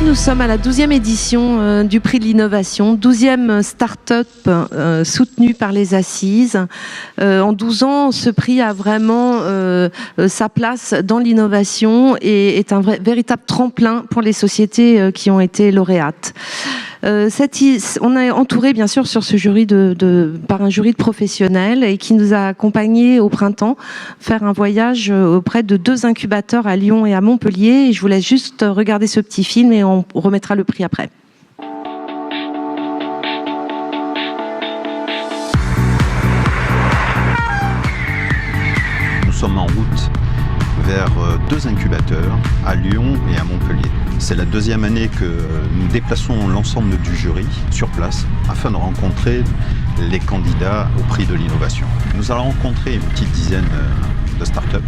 nous sommes à la 12e édition du prix de l'innovation, 12e start-up soutenue par les Assises. En 12 ans, ce prix a vraiment sa place dans l'innovation et est un véritable tremplin pour les sociétés qui ont été lauréates. On est entouré bien sûr sur ce jury par un jury de professionnels et qui nous a accompagnés au printemps faire un voyage auprès de 2 incubateurs à Lyon et à Montpellier. Et je vous laisse juste regarder ce petit film et on remettra le prix après. Nous sommes en route vers 2 incubateurs à Lyon et à Montpellier. C'est la 2e année que nous déplaçons l'ensemble du jury sur place afin de rencontrer les candidats au prix de l'innovation. Nous allons rencontrer une petite dizaine de start-up.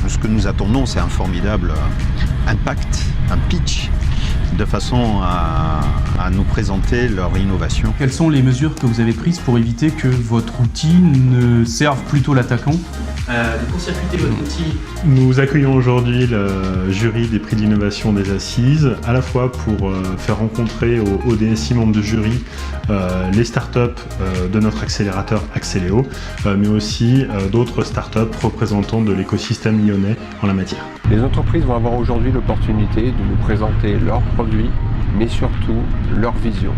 Ce que nous attendons, c'est un formidable impact, un pitch, de façon à nous présenter leur innovation. Quelles sont les mesures que vous avez prises pour éviter que votre outil ne serve plutôt l'attaquant ? Pour circuiter votre outil. Nous accueillons aujourd'hui le jury des prix de l'innovation des Assises, à la fois pour faire rencontrer aux DSI membres de jury les startups de notre accélérateur Axeléo, mais aussi d'autres startups représentants de l'écosystème lyonnais en la matière. Les entreprises vont avoir aujourd'hui l'opportunité de nous présenter leurs produits, mais surtout leur vision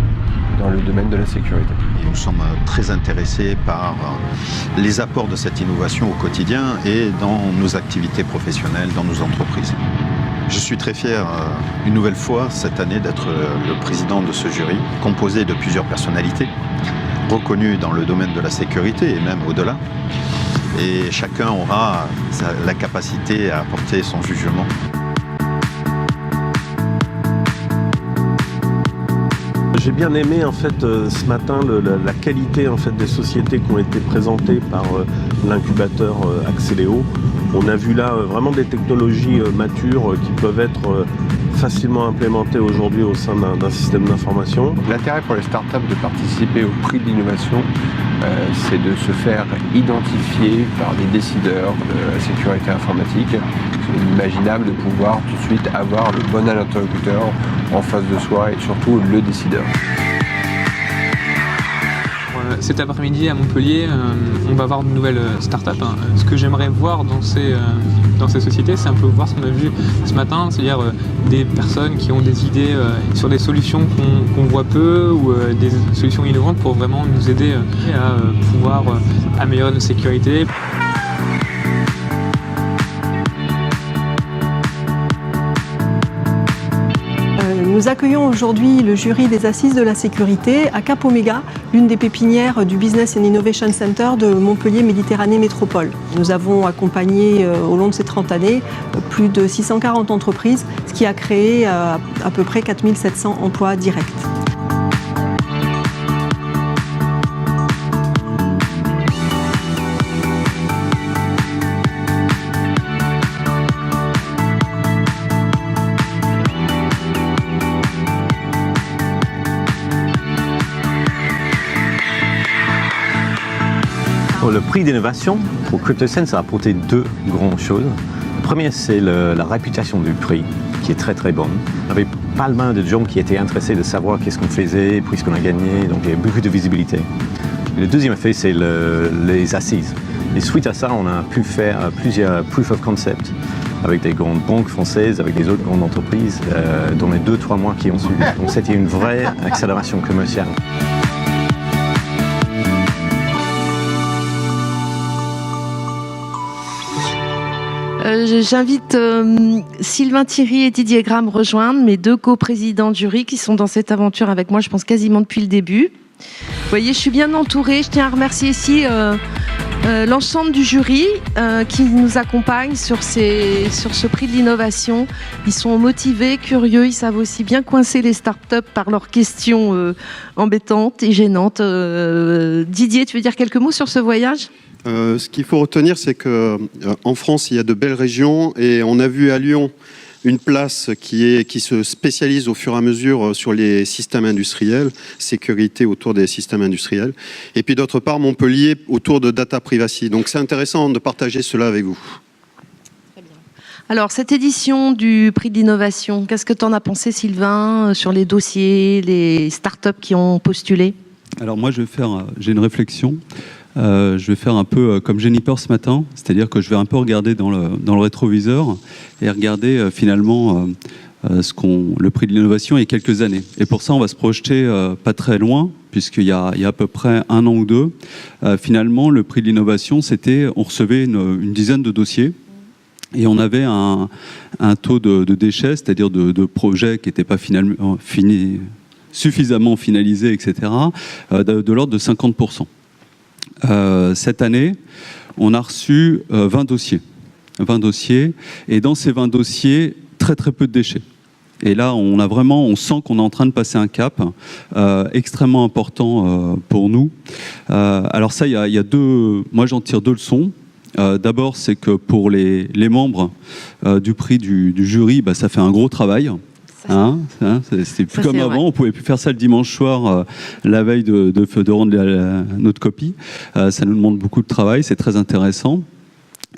dans le domaine de la sécurité. Et nous sommes très intéressés par les apports de cette innovation au quotidien et dans nos activités professionnelles, dans nos entreprises. Je suis très fier, une nouvelle fois, cette année, d'être le président de ce jury, composé de plusieurs personnalités, reconnues dans le domaine de la sécurité et même au-delà. Et chacun aura la capacité à apporter son jugement. J'ai bien aimé en fait ce matin la qualité en fait des sociétés qui ont été présentées par l'incubateur Axeléo. On a vu là vraiment des technologies matures qui peuvent être facilement implémentées aujourd'hui au sein d'un système d'information. L'intérêt pour les startups de participer au prix de l'innovation, c'est de se faire identifier par des décideurs de la sécurité informatique. C'est inimaginable de pouvoir tout de suite avoir le bon interlocuteur en face de soi et surtout le décideur. Cet après-midi à Montpellier, on va voir de nouvelles startups. Ce que j'aimerais voir dans ces sociétés, c'est un peu voir ce qu'on a vu ce matin, c'est-à-dire des personnes qui ont des idées sur des solutions qu'on voit peu ou des solutions innovantes pour vraiment nous aider à pouvoir améliorer notre sécurité. Nous accueillons aujourd'hui le jury des Assises de la sécurité à Cap Omega, l'une des pépinières du Business and Innovation Center de Montpellier Méditerranée Métropole. Nous avons accompagné au long de ces 30 années plus de 640 entreprises, ce qui a créé à peu près 4700 emplois directs. Le prix d'innovation pour CryptoSense a apporté 2 grandes choses. Le premier, c'est la réputation du prix, qui est très très bonne. Il y avait pas mal de gens qui étaient intéressés de savoir qu'est-ce qu'on faisait, puisqu'on a gagné, donc il y a beaucoup de visibilité. Et le deuxième effet, c'est les assises. Et suite à ça, on a pu faire plusieurs proof of concept avec des grandes banques françaises, avec des autres grandes entreprises, dans les 2-3 mois qui ont suivi. Donc c'était une vraie accélération commerciale. J'invite Sylvain Thierry et Didier Gram rejoindre, mes 2 coprésidents de jury qui sont dans cette aventure avec moi, je pense quasiment depuis le début. Vous voyez, je suis bien entourée. Je tiens à remercier ici l'ensemble du jury qui nous accompagne sur ce prix de l'innovation. Ils sont motivés, curieux, ils savent aussi bien coincer les startups par leurs questions embêtantes et gênantes. Didier, tu veux dire quelques mots sur ce voyage ? Ce qu'il faut retenir, c'est qu'en France, il y a de belles régions et on a vu à Lyon une place qui se spécialise au fur et à mesure sur les systèmes industriels, sécurité autour des systèmes industriels, et puis d'autre part Montpellier autour de data privacy. Donc c'est intéressant de partager cela avec vous. Très bien. Alors, cette édition du prix de l'innovation, qu'est-ce que tu en as pensé, Sylvain, sur les dossiers, les startups qui ont postulé? Alors moi, j'ai une réflexion. Je vais faire un peu comme Jennifer ce matin, c'est-à-dire que je vais un peu regarder dans le rétroviseur et regarder finalement le prix de l'innovation il y a quelques années. Et pour ça, on va se projeter pas très loin, puisqu'il y a à peu près 1 an ou 2. Finalement, le prix de l'innovation, on recevait une dizaine de dossiers. Et on avait un taux de déchets, c'est-à-dire de projets qui n'étaient pas suffisamment finalisés, etc., de l'ordre de 50%. Cette année, on a reçu 20 dossiers. 20 dossiers. Et dans ces 20 dossiers, très très peu de déchets. Et là, on sent qu'on est en train de passer un cap extrêmement important pour nous. Alors ça, il y a moi j'en tire 2 leçons. D'abord, c'est que pour les membres du prix du jury, ça fait un gros travail. C'était plus comme avant, on pouvait plus faire ça le dimanche soir, la veille de rendre notre copie. Ça nous demande beaucoup de travail, c'est très intéressant.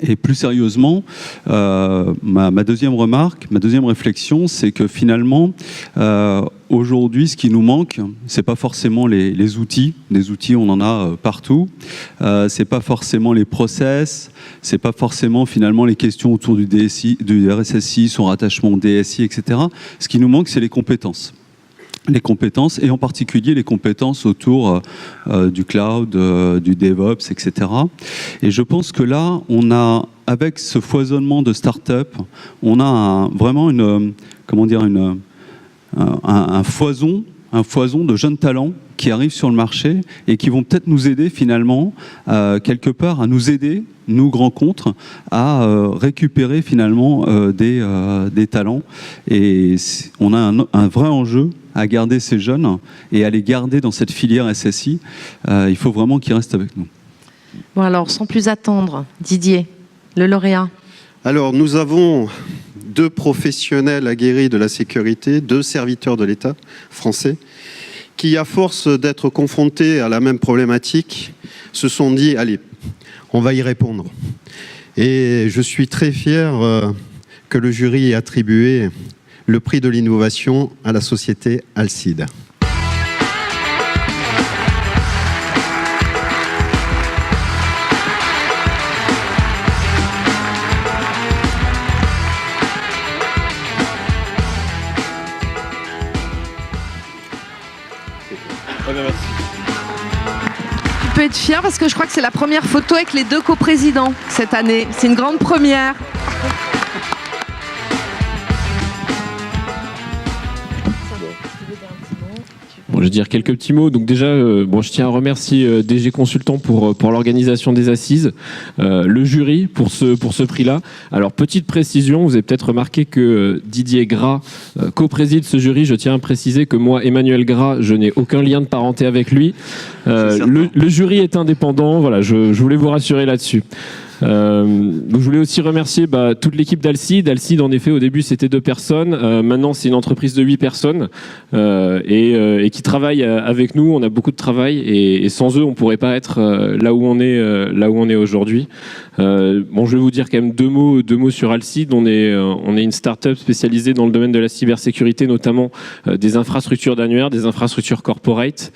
Et plus sérieusement, ma deuxième remarque, ma deuxième réflexion, c'est que finalement, aujourd'hui, ce qui nous manque, c'est pas forcément les outils. Des outils, on en a partout. C'est pas forcément les process. C'est pas forcément finalement les questions autour du DSI, du RSSI, son rattachement au DSI, etc. Ce qui nous manque, c'est les compétences. Les compétences, et en particulier les compétences autour du cloud, du DevOps, etc. Et je pense que là, avec ce foisonnement de start-up, on a vraiment un foison de jeunes talents qui arrivent sur le marché et qui vont peut-être nous aider finalement, quelque part, à nous aider, nous grands comptes, à récupérer finalement des talents. Et on a un vrai enjeu à garder ces jeunes et à les garder dans cette filière SSI. Il faut vraiment qu'ils restent avec nous. Bon alors, sans plus attendre, Didier, le lauréat. Alors, nous avons 2 professionnels aguerris de la sécurité, 2 serviteurs de l'État français, qui, à force d'être confrontés à la même problématique, se sont dit « Allez, on va y répondre ». Et je suis très fier que le jury ait attribué le prix de l'innovation à la société Alcide. Tu peux être fier parce que je crois que c'est la première photo avec les 2 coprésidents cette année. C'est une grande première. Bon, je vais dire quelques petits mots. Donc déjà, je tiens à remercier DG Consultant pour l'organisation des assises, le jury pour ce prix-là. Alors, petite précision, vous avez peut-être remarqué que Didier Gras co-préside ce jury. Je tiens à préciser que moi, Emmanuel Gras, je n'ai aucun lien de parenté avec lui. Le jury est indépendant. Voilà, je voulais vous rassurer là-dessus. Donc je voulais aussi remercier toute l'équipe d'Alcide. Alcide, en effet, au début c'était 2 personnes. Maintenant c'est une entreprise de 8 personnes et qui travaillent avec nous. On a beaucoup de travail et sans eux on pourrait pas être là où on est aujourd'hui. Je vais vous dire quand même deux mots sur Alcide. On est une start-up spécialisée dans le domaine de la cybersécurité, notamment des infrastructures d'annuaire, des infrastructures corporate.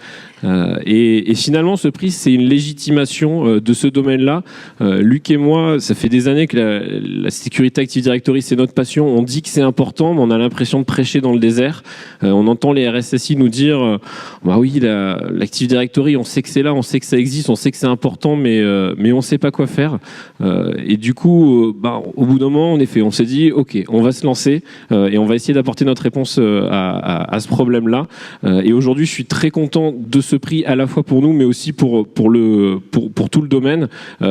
Et finalement, ce prix, c'est une légitimation de ce domaine-là. Luc et moi, ça fait des années que la sécurité Active Directory, c'est notre passion. On dit que c'est important, mais on a l'impression de prêcher dans le désert. On entend les RSSI nous dire oui, l'Active Directory, on sait que c'est là, on sait que ça existe, on sait que c'est important, mais on ne sait pas quoi faire. Et du coup, au bout d'un moment, en effet, on s'est dit, OK, on va se lancer et on va essayer d'apporter notre réponse à ce problème-là. Et aujourd'hui, je suis très content de ce prix, à la fois pour nous, mais aussi pour tout le domaine.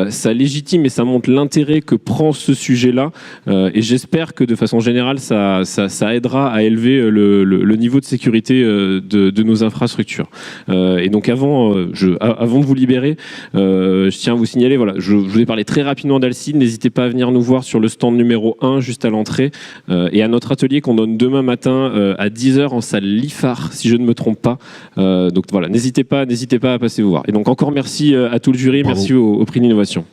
Ça légitime et ça montre l'intérêt que prend ce sujet-là. Et j'espère que de façon générale, ça aidera à élever le niveau de sécurité de nos infrastructures. Et donc avant de vous libérer, je tiens à vous signaler, voilà, je vous ai parlé très rapidement d'Alcide. N'hésitez pas à venir nous voir sur le stand numéro 1, juste à l'entrée, et à notre atelier qu'on donne demain matin à 10h en salle Lifar, si je ne me trompe pas. Donc voilà, n'hésitez pas à passer vous voir. Et donc encore merci à tout le jury, bravo. Merci au prix d'innovation.